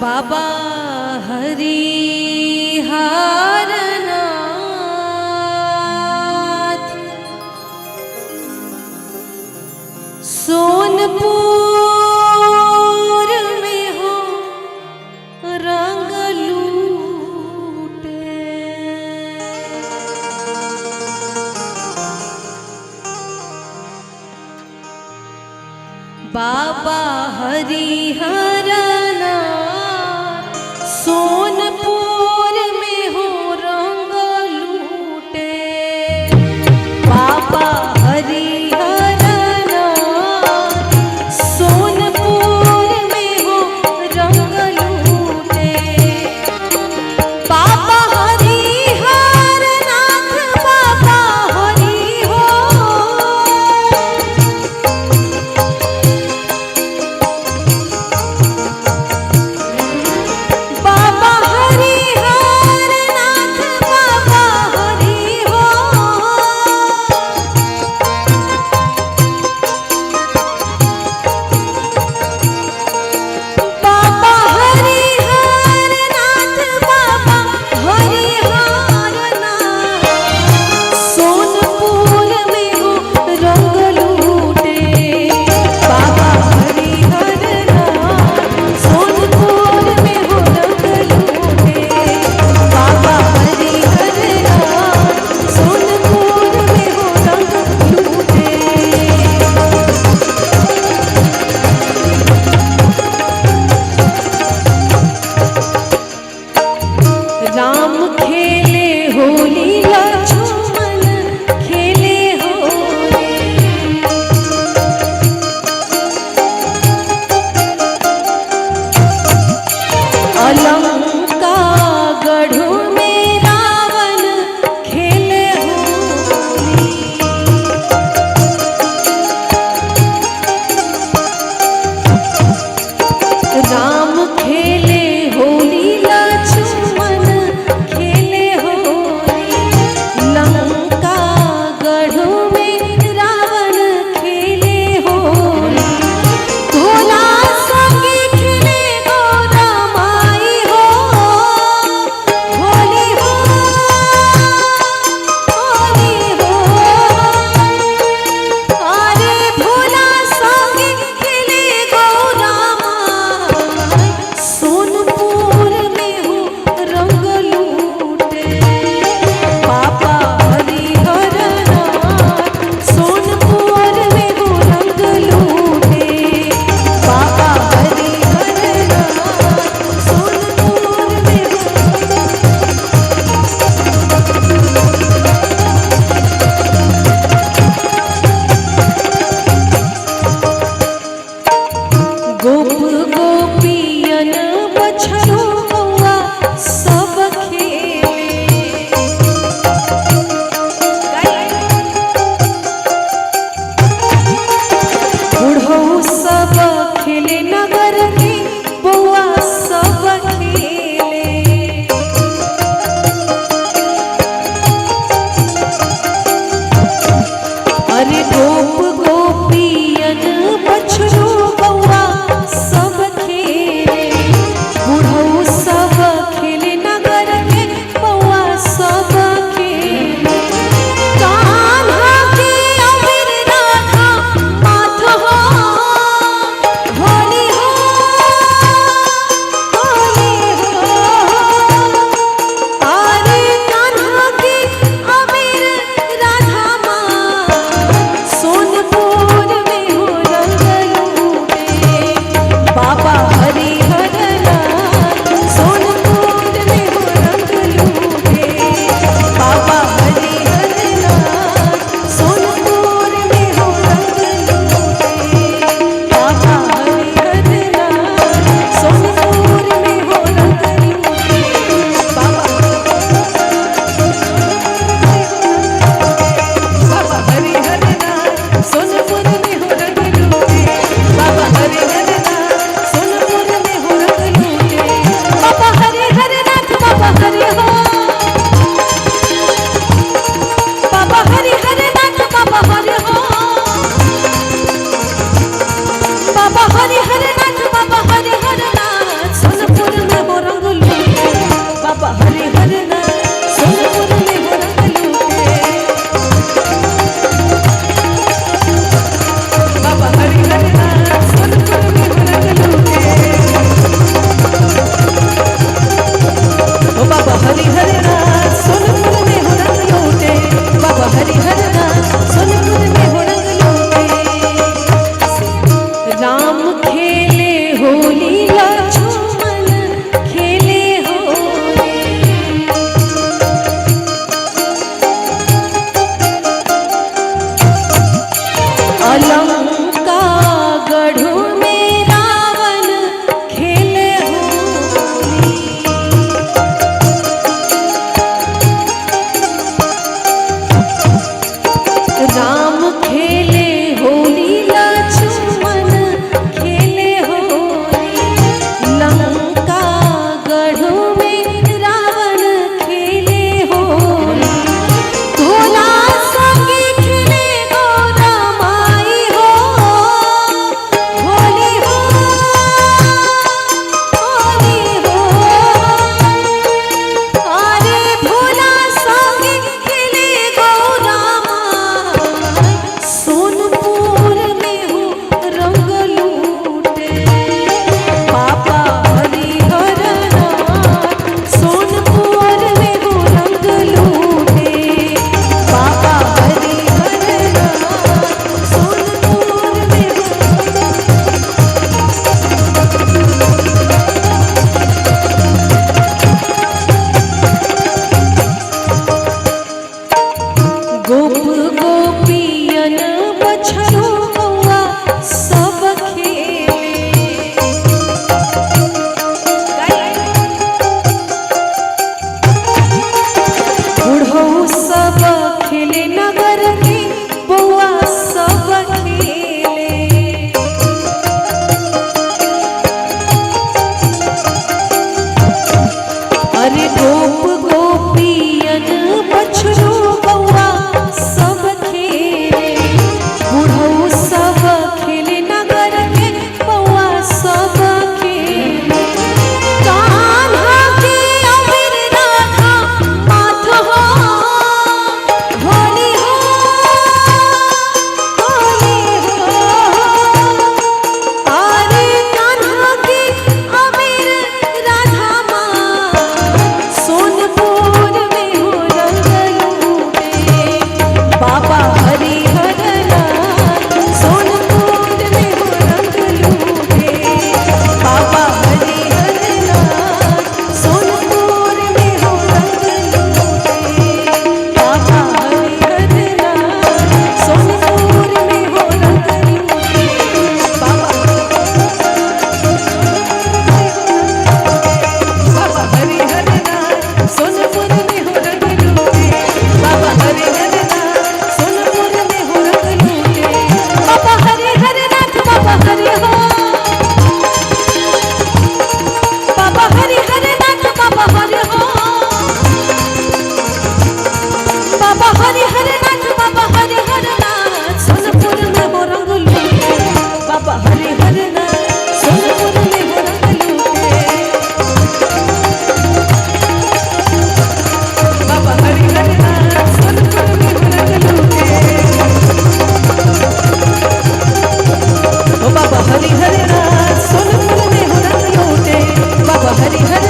बाबा हरिहरनाथ सोनपुर में हो रंग लूटे। बाबा हरिहरनाथ सोनपुर में हो रंग लूटे। बाबा हरिहरनाथ सोनपुर में हो रंग लूटे। बाबा हरिहरनाथ बाबा हरि हो। बाबा हरिहरनाथ बाबा हरि हो। बाबा हरिहरनाथ बाबा हरिहरनाथ सोनपुर में हो रंग लूटे। बाबा हरिहरनाथ सोनपुर में हो रंग लूटे। बाबा हरिहरनाथ सोनपुर में हो रंग लूटे। राम खेले होली लक्ष्मण खेले होली। अलंका गढ़ में रावण खेले होली। राम खेले होली लक्ष्मण खेले गोप गोपियन बछरू गौआ सब खेले, बुढ़ऊ सब खेले नगर के बउआ सब खेले। कान्हा के अबीर राधा माथ हो, होली हो होली हो। अरे कान्हा के अबीर राधा माथ सोनपुर में हो रंग लूटे। बाबा हरिहर नाथ सोनपुर में हो रंग लूटे। बाबा हरिहर नाथ सोनपुर में हो रंग लूटे। बाबा हरिहर नाथ सोनपुर में हो रंग लूटे। बाबा बाबा हरिहर नाथ सोनपुर में हो रंग लूटे। बाबा हरिहर नाथ सोनपुर में हो रंग लूटे। बाबा हरिहर नाथ बाबा हरि हो। बाबा हरिहर नाथ बाबा हरि हो। बाबा हरिहर नाथ बाबा हरिहर नाथ सोनपुर में हो रंग लूटे। बाबा हरिहर नाथ सोनपुर में हो रंग लूटे। बाबा हरिहर नाथ सोनपुर में हो रंग लूटे। ओ बाबा हरिहर नाथ सोनपुर में हो रंग लूटे। बाबा हरिहर